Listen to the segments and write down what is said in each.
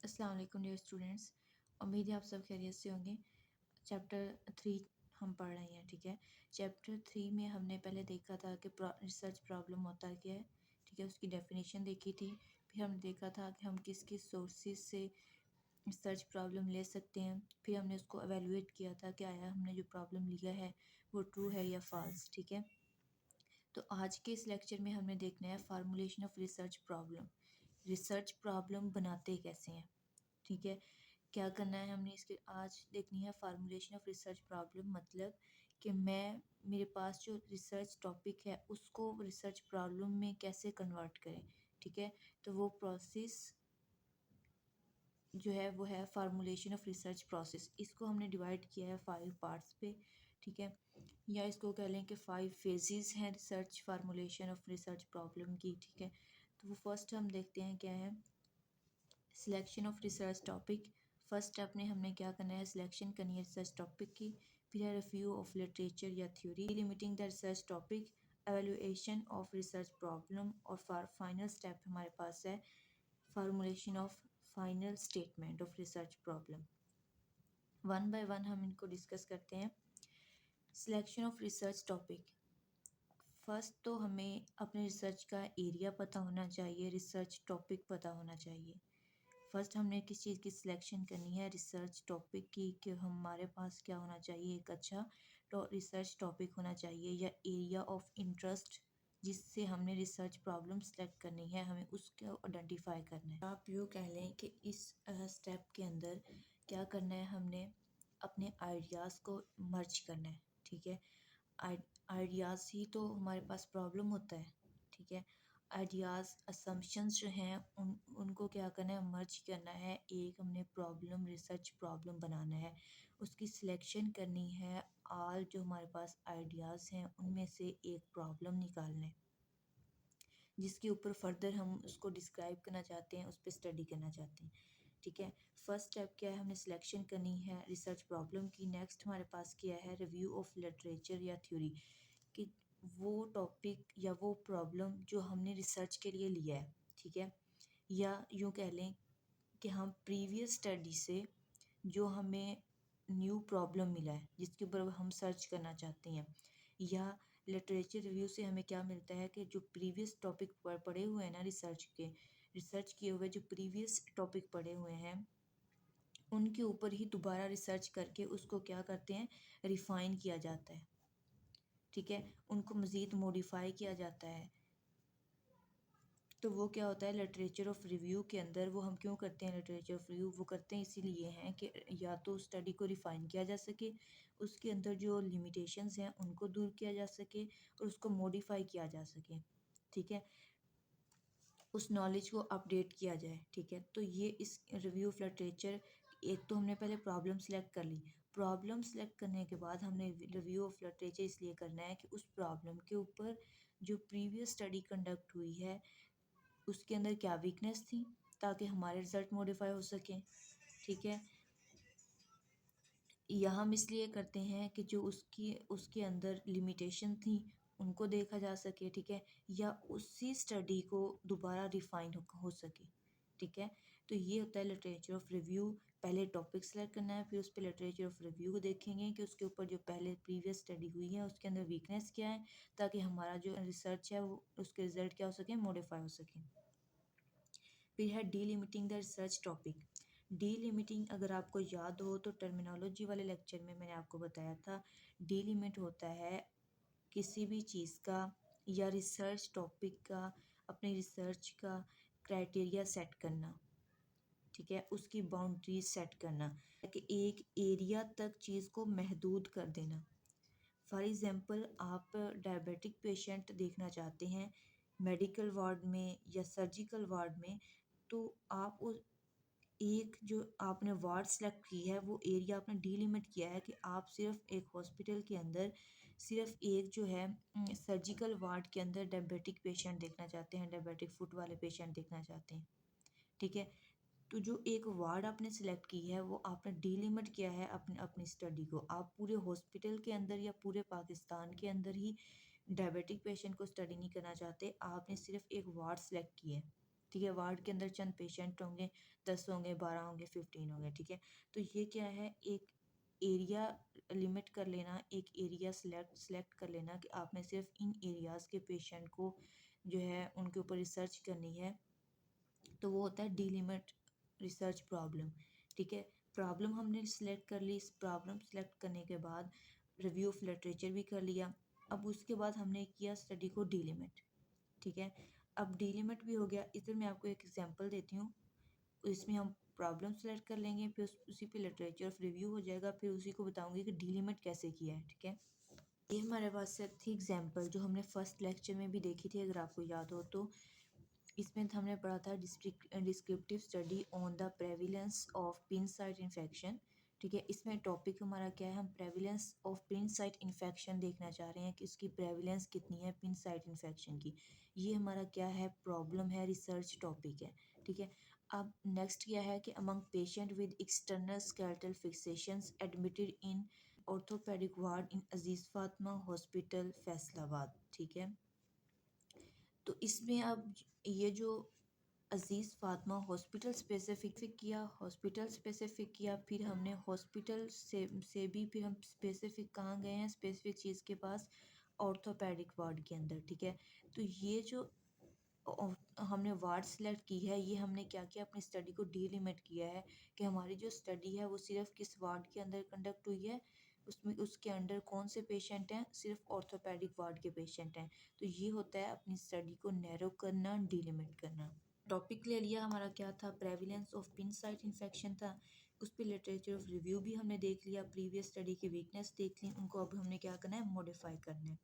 अस्सलाम वालेकुम dear students. उम्मीद है आप सब खैरियत से होंगे। चैप्टर 3 हम पढ़ रहे हैं, ठीक है। चैप्टर 3 में हमने पहले देखा था कि रिसर्च प्रॉब्लम होता क्या है, ठीक है, उसकी डेफिनेशन देखी थी। फिर हमने देखा था कि हम किस किस सोर्सेज से रिसर्च प्रॉब्लम ले सकते हैं। फिर हमने उसको एवेलुएट किया था कि आया हमने जो प्रॉब्लम लिया है वो ट्रू है या फॉल्स, ठीक है। तो आज के इस लेक्चर में हमने देखना है formulation of research problem. Research problem बनाते कैसे हैं, ठीक है। क्या करना है हमने इसके आज देखनी है फार्मूलेशन ऑफ रिसर्च प्रॉब्लम, मतलब कि मेरे पास जो रिसर्च टॉपिक है उसको रिसर्च प्रॉब्लम में कैसे कन्वर्ट करें, ठीक है। तो वो प्रोसेस जो है वो है फार्मूलेशन ऑफ रिसर्च प्रोसेस। इसको हमने डिवाइड किया है 5 पार्ट्स पे, ठीक है, या इसको कह लें कि 5 फेजेस हैं research formulation of research problem की, ठीक है। तो वो फर्स्ट हम देखते हैं क्या है, selection of research topic. First step में हमने क्या करना है, सिलेक्शन करनी है रिसर्च टॉपिक की। फिर है रिव्यू ऑफ लिटरेचर या theory, limiting the research topic, evaluation of research problem, और फाइनल स्टेप हमारे पास है formulation of final statement of research problem. One by one हम इनको डिस्कस करते हैं। Selection of research topic, first तो हमें अपने रिसर्च का एरिया पता होना चाहिए, रिसर्च टॉपिक पता होना चाहिए। फर्स्ट हमने किस चीज़ की सिलेक्शन करनी है, रिसर्च टॉपिक की, कि हमारे पास क्या होना चाहिए, एक अच्छा रिसर्च टॉपिक होना चाहिए या एरिया ऑफ इंटरेस्ट जिससे हमने रिसर्च प्रॉब्लम सेलेक्ट करनी है, हमें उसको आइडेंटिफाई करना है। आप यूँ कह लें कि इस स्टेप के अंदर क्या करना है, हमने अपने आइडियाज़ को मर्ज करना है, ठीक है। आइडियाज़ ही तो हमारे पास प्रॉब्लम होता है, ठीक है। आइडियाज़ असम्पशंस जो हैं उनको क्या करना है, मर्ज करना है, एक हमने प्रॉब्लम रिसर्च प्रॉब्लम बनाना है। उसकी सिलेक्शन करनी है, ऑल जो हमारे पास आइडियाज़ हैं उनमें से एक प्रॉब्लम निकालना है जिसके ऊपर फर्दर हम उसको डिस्क्राइब करना चाहते हैं, उस पर स्टडी करना चाहते हैं, ठीक है। फर्स्ट स्टेप क्या है, हमने सिलेक्शन करनी है रिसर्च प्रॉब्लम की। नेक्स्ट हमारे पास क्या है, रिव्यू ऑफ लिटरेचर या थ्योरी, कि वो टॉपिक या वो प्रॉब्लम जो हमने रिसर्च के लिए लिया है, ठीक है, या यूँ कह लें कि हम प्रीवियस स्टडी से जो हमें न्यू प्रॉब्लम मिला है जिसके ऊपर हम सर्च करना चाहते हैं, या लिटरेचर रिव्यू से हमें क्या मिलता है कि जो प्रीवियस टॉपिक पर पढ़े हुए हैं ना, रिसर्च किए हुए जो प्रीवियस टॉपिक पढ़े हुए हैं उनके ऊपर ही दोबारा रिसर्च करके उसको क्या करते हैं, रिफ़ाइन किया जाता है, ठीक है, उनको मज़ीद मॉडिफाई किया जाता है। तो वो क्या होता है लिटरेचर ऑफ रिव्यू के अंदर, वो हम क्यों करते हैं लिटरेचर ऑफ रिव्यू, वो करते हैं इसीलिए हैं कि या तो स्टडी को रिफ़ाइन किया जा सके, उसके अंदर जो लिमिटेशंस हैं उनको दूर किया जा सके और उसको मॉडिफाई किया जा सके, ठीक है, उस नॉलेज को अपडेट किया जाए, ठीक है। तो ये इस रिव्यू ऑफ लिटरेचर, एक तो हमने पहले प्रॉब्लम सेलेक्ट कर ली। प्रॉब्लम सेलेक्ट करने के बाद हमने रिव्यू ऑफ लिटरेचर इसलिए करना है कि उस प्रॉब्लम के ऊपर जो प्रीवियस स्टडी कंडक्ट हुई है उसके अंदर क्या वीकनेस थी ताकि हमारे रिज़ल्ट मॉडिफाई हो सकें, ठीक है। यह हम इसलिए करते हैं कि जो उसकी उसके अंदर लिमिटेशन थी उनको देखा जा सके, ठीक है, या उसी स्टडी को दोबारा रिफ़ाइन हो सके, ठीक है। तो ये होता है लिटरेचर ऑफ रिव्यू। पहले टॉपिक सेलेक्ट करना है, फिर उस पर लिटरेचर ऑफ रिव्यू को देखेंगे कि उसके ऊपर जो पहले प्रीवियस स्टडी हुई है उसके अंदर वीकनेस क्या है ताकि हमारा जो रिसर्च है वो उसके रिज़ल्ट क्या हो सके, मॉडिफाई हो सके। फिर है डीलिमिटिंग द रिसर्च टॉपिक। डीलिमिटिंग अगर आपको याद हो तो टर्मिनोलॉजी वाले लेक्चर में मैंने आपको बताया था, डीलिमिट होता है किसी भी चीज़ का या रिसर्च टॉपिक का, अपनी रिसर्च का क्राइटेरिया सेट करना, ठीक है, उसकी बाउंड्रीज सेट करना, कि एक एरिया तक चीज़ को महदूद कर देना। फॉर एग्ज़ाम्पल आप डायबिटिक पेशेंट देखना चाहते हैं मेडिकल वार्ड में या सर्जिकल वार्ड में, तो आप उस एक जो आपने वार्ड सेलेक्ट की है वो एरिया आपने डीलिमिट किया है कि आप सिर्फ एक हॉस्पिटल के अंदर सिर्फ एक जो है सर्जिकल वार्ड के अंदर डायबिटिक पेशेंट देखना चाहते हैं, डायबिटिक फुट वाले पेशेंट देखना चाहते हैं, ठीक है। तो जो एक वार्ड आपने सेलेक्ट की है वो आपने डीलिमिट किया है अपने अपनी स्टडी को। आप पूरे हॉस्पिटल के अंदर या पूरे पाकिस्तान के अंदर ही डायबिटिक पेशेंट को स्टडी नहीं करना चाहते, आपने सिर्फ एक वार्ड सेलेक्ट की है, ठीक है। वार्ड के अंदर चंद पेशेंट होंगे, 10 होंगे, 12 होंगे, 15 होंगे, ठीक है। तो ये क्या है, एक एरिया लिमिट कर लेना, एक एरिया सेलेक्ट कर लेना कि आपने सिर्फ इन एरियाज़ के पेशेंट को जो है उनके ऊपर रिसर्च करनी है। तो वो होता है डीलिमिट रिसर्च प्रॉब्लम, ठीक है। प्रॉब्लम हमने सिलेक्ट कर ली, इस प्रॉब्लम सेलेक्ट करने के बाद रिव्यू ऑफ लिटरेचर भी कर लिया। अब उसके बाद हमने किया स्टडी को डीलिमिट, ठीक है। अब डीलिमिट भी हो गया। इधर मैं आपको एक एग्जांपल देती हूँ। इसमें हम प्रॉब्लम सेलेक्ट कर लेंगे, फिर उसी पे लिटरेचर ऑफ रिव्यू हो जाएगा, फिर उसी को बताऊंगी कि डीलिमिट कैसे किया है, ठीक है। ये हमारे पास से थी एग्जांपल जो हमने फर्स्ट लेक्चर में भी देखी थी, अगर आपको याद हो तो। इसमें हमने पढ़ा था descriptive study on the prevalence of pin site infection, ठीक है। इसमें टॉपिक हमारा क्या है, हम prevalence of pin site infection देखना चाह रहे हैं कि उसकी प्रेविलेंस कितनी है पिन साइट इन्फेक्शन की। ये हमारा क्या है, प्रॉब्लम है, रिसर्च टॉपिक है, ठीक है। अब नेक्स्ट क्या है कि among patient with external skeletal फिक्सेशंस admitted in orthopaedic ward in Aziz Fatima hospital Faisalabad, ठीक है। तो इसमें अब ये जो अजीज़ फातिमा हॉस्पिटल स्पेसिफिक किया, हॉस्पिटल स्पेसिफिक किया, फिर हमने हॉस्पिटल से भी फिर हम स्पेसिफिक कहाँ गए हैं, स्पेसिफिक चीज़ के पास, ऑर्थोपेडिक वार्ड के अंदर, ठीक है। तो ये जो हमने वार्ड सेलेक्ट की है, ये हमने क्या किया, अपनी स्टडी को डीलिमिट किया है कि हमारी जो स्टडी है वो सिर्फ किस वार्ड के अंदर कंडक्ट हुई है, उसमें उसके अंडर कौन से पेशेंट हैं, सिर्फ ऑर्थोपेडिक वार्ड के पेशेंट हैं। तो ये होता है अपनी स्टडी को नैरो करना, डीलिमिट करना। टॉपिक ले लिया हमारा, क्या था, प्रेविलेंस ऑफ पिन साइट इन्फेक्शन था। उस पर लिटरेचर ऑफ रिव्यू भी हमने देख लिया, प्रीवियस स्टडी की वीकनेस देख ली, उनको अब हमने क्या करना है, मॉडिफाई करना है।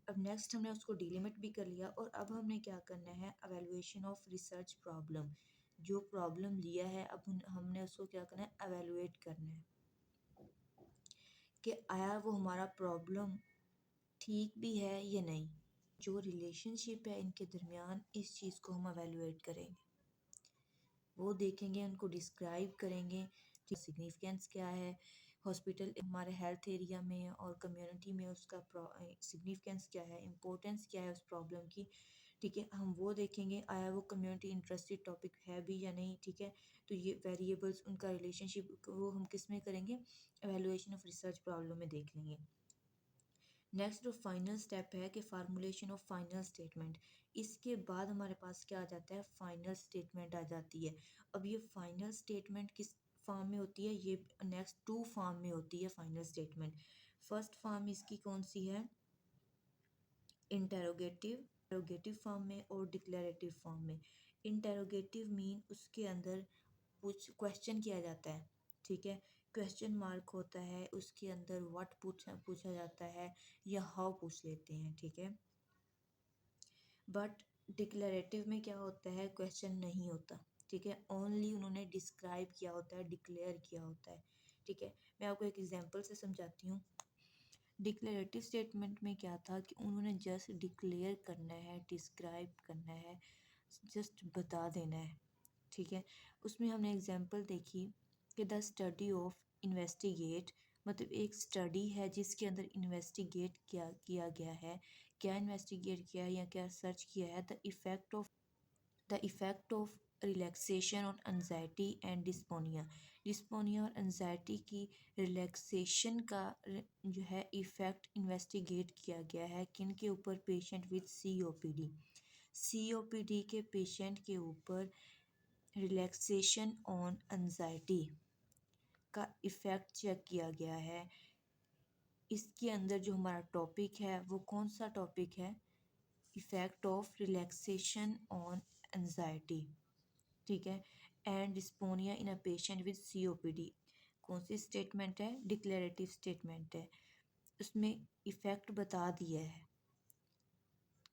अब नेक्स्ट हमने उसको डिलिमिट भी कर लिया, और अब हमने क्या करना है, एवेलुएशन ऑफ रिसर्च प्रॉब्लम। जो प्रॉब्लम लिया है अब हमने उसको क्या करना है, एवेलुएट करना है कि आया वो हमारा प्रॉब्लम ठीक भी है या नहीं। जो रिलेशनशिप है इनके दरमियान, इस चीज़ को हम एवेलुएट करेंगे, वो देखेंगे, उनको डिस्क्राइब करेंगे, सिग्निफिकेंस क्या है हॉस्पिटल हमारे हेल्थ एरिया में और कम्युनिटी में, उसका सिग्निफिकेंस क्या है, इम्पोर्टेंस क्या है उस प्रॉब्लम की, ठीक है। हम वो देखेंगे, आया वो कम्युनिटी इंटरेस्टेड टॉपिक है भी या नहीं, ठीक है। तो ये वेरिएबल्स, उनका रिलेशनशिप, वो हम किस में करेंगे, एवेलुएशन ऑफ रिसर्च प्रॉब्लम में देख लेंगे। नेक्स्ट जो फाइनल स्टेप है कि फार्मूलेशन ऑफ फाइनल स्टेटमेंट। इसके बाद हमारे पास क्या आ जाता है, फाइनल स्टेटमेंट आ जाती है। अब ये फाइनल स्टेटमेंट किस फॉर्म में होती है, ये नेक्स्ट 2 फॉर्म में होती है फाइनल स्टेटमेंट। फर्स्ट फॉर्म इसकी कौन सी है, इंटेरोगेटिव फॉर्म में और डिक्लेरेटिव फॉर्म में। इंटेरोगेटिव मीन उसके अंदर कुछ क्वेश्चन किया जाता है, ठीक है। क्वेश्चन मार्क होता है, उसके अंदर व्हाट पूछा जाता है या हाउ पूछ लेते हैं, ठीक है। बट डिक्लेरेटिव में क्या होता है, क्वेश्चन नहीं होता, ठीक है। ओनली उन्होंने डिस्क्राइब किया होता है, डिक्लेयर किया होता है, ठीक है। मैं आपको एक एग्जांपल से समझाती हूँ। डिक्लेरेटिव स्टेटमेंट में क्या था कि उन्होंने जस्ट डिक्लेयर करना है, डिस्क्राइब करना है, जस्ट बता देना है, ठीक है। उसमें हमने एग्जांपल देखी कि द स्टडी ऑफ इन्वेस्टिगेट, मतलब एक स्टडी है जिसके अंदर इन्वेस्टिगेट किया गया है, क्या इन्वेस्टिगेट किया है या क्या सर्च किया है, the effect of relaxation on anxiety and dyspnoea. Dyspnoea और एंजाइटी की रिलैक्सेशन का जो है इफ़ेक्ट इन्वेस्टिगेट किया गया है किन के ऊपर, पेशेंट विद सीओपीडी के पेशेंट के ऊपर रिलैक्सेशन ऑन एंजाइटी का इफ़ेक्ट चेक किया गया है। इसके अंदर जो हमारा टॉपिक है वो कौन सा टॉपिक है, effect of relaxation on anxiety, ठीक है, and dyspnoea in a patient with COPD. कौन सी स्टेटमेंट है, डिक्लेरेटिव स्टेटमेंट है। उसमें इफ़ेक्ट बता दिया है,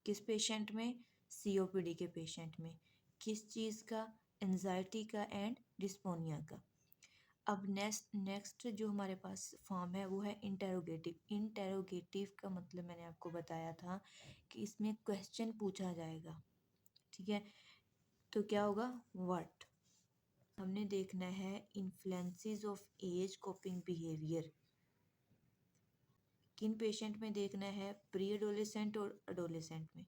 किस पेशेंट में, सीओपीडी के पेशेंट में, किस चीज़ का, एंजाइटी का एंड डिस्पोनिया का। अब नेक्स्ट जो हमारे पास फॉर्म है वो है इंटेरोगेटिव। इंटेरोगेटिव का मतलब मैंने आपको बताया था कि इसमें क्वेश्चन पूछा जाएगा, ठीक है। तो क्या होगा, व्हाट। हमने देखना है influences of age coping behaviour, किन पेशेंट में देखना है, प्री एडोलेसेंट और एडोलेसेंट में।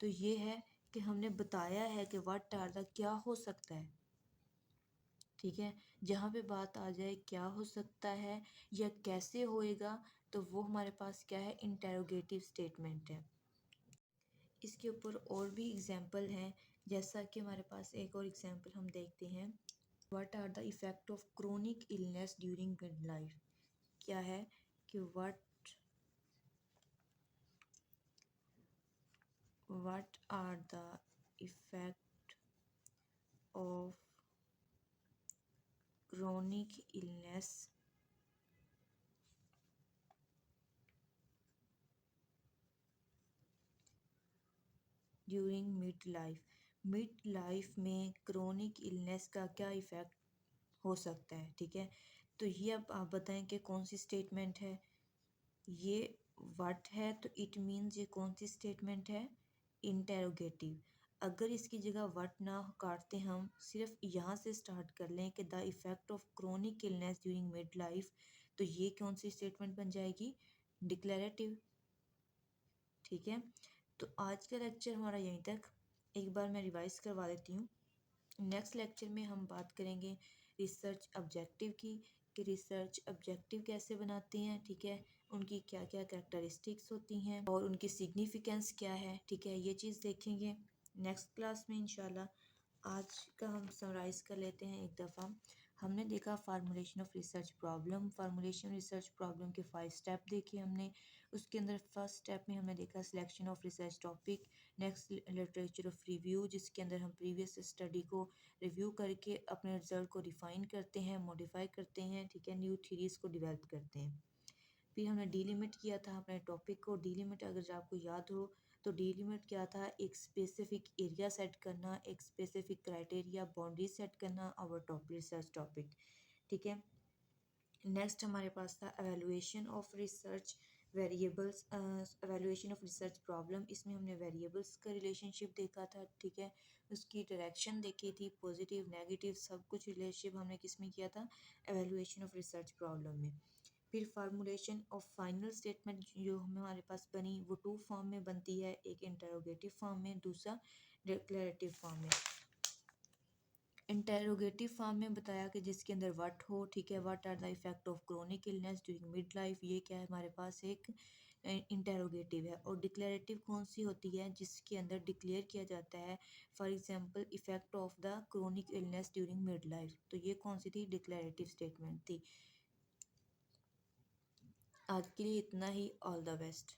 तो ये है कि हमने बताया है कि व्हाट आर द क्या हो सकता है, ठीक है। जहाँ पे बात आ जाए क्या हो सकता है या कैसे होएगा, तो वो हमारे पास क्या है, इंटेरोगेटिव स्टेटमेंट है। इसके ऊपर और भी एग्जाम्पल हैं, जैसा कि हमारे पास एक और एग्जाम्पल हम देखते हैं। What are the effect of chronic illness during mid life. क्या है कि what are the effect of chronic illness during mid life में क्रोनिक इलनेस का क्या इफ़ेक्ट हो सकता है, ठीक है। तो ये अब आप बताएं कि कौन सी स्टेटमेंट है। ये व्हाट है तो इट मीन्स ये कौन सी स्टेटमेंट है, इंटेरोगेटिव। अगर इसकी जगह व्हाट ना काटते हम सिर्फ यहाँ से स्टार्ट कर लें कि the effect of chronic illness during mid life, तो ये कौन सी स्टेटमेंट बन जाएगी, डिक्लेरेटिव, ठीक है। तो आज का लेक्चर हमारा यहीं तक। एक बार मैं रिवाइज करवा देती हूँ। नेक्स्ट लेक्चर में हम बात करेंगे रिसर्च ऑब्जेक्टिव की, कि रिसर्च ऑब्जेक्टिव कैसे बनाते हैं, ठीक है, उनकी क्या क्या कैरेक्टरिस्टिक्स होती हैं और उनकी सिग्निफिकेंस क्या है, ठीक है, ये चीज़ देखेंगे नेक्स्ट क्लास में इंशाल्लाह। आज का हम समराइज़ कर लेते हैं एक दफ़ा। हमने देखा formulation of research problem, formulation research problem के 5 स्टेप देखे हमने। उसके अंदर फर्स्ट स्टेप में हमने देखा selection of research topic, next literature of review, जिसके अंदर हम प्रीवियस स्टडी को रिव्यू करके अपने रिजल्ट को रिफ़ाइन करते हैं, मॉडिफाई करते हैं, ठीक है, न्यू थ्योरीज को डेवलप करते हैं। फिर हमने डीलिमिट किया था अपने टॉपिक को। डीलिमिट अगर आपको याद हो तो डीलिमिट क्या था, एक स्पेसिफिक एरिया सेट करना, एक स्पेसिफिक क्राइटेरिया बाउंड्री सेट करना आवर टॉप रिसर्च टॉपिक, ठीक है। नेक्स्ट हमारे पास था evaluation of research variables, evaluation of research problem. इसमें हमने वेरिएबल्स का रिलेशनशिप देखा था, ठीक है, उसकी डायरेक्शन देखी थी, पॉजिटिव नेगेटिव सब कुछ रिलेशनशिप हमने किस में किया था, एवेलुएशन ऑफ रिसर्च प्रॉब्लम में। फिर फार्मूलेशन ऑफ फाइनल स्टेटमेंट जो हमारे पास बनी वो 2 फॉर्म में बनती है, एक इंटरोगेटिव फॉर्म में, दूसरा डिक्लेरेटिव फॉर्म में। इंटेरोगेटिव फॉर्म में बताया कि जिसके अंदर व्हाट हो, ठीक है, what are the effect of chronic illness during mid life, ये क्या है हमारे पास एक इंटेरोगेटिव है। और डिक्लेरेटिव कौन सी होती है, जिसके अंदर डिक्लेयर किया जाता है, for example effect of the chronic illness during mid life, तो ये कौन सी थी, डिक्लेरेटिव स्टेटमेंट थी। आज के लिए इतना ही, ऑल द बेस्ट।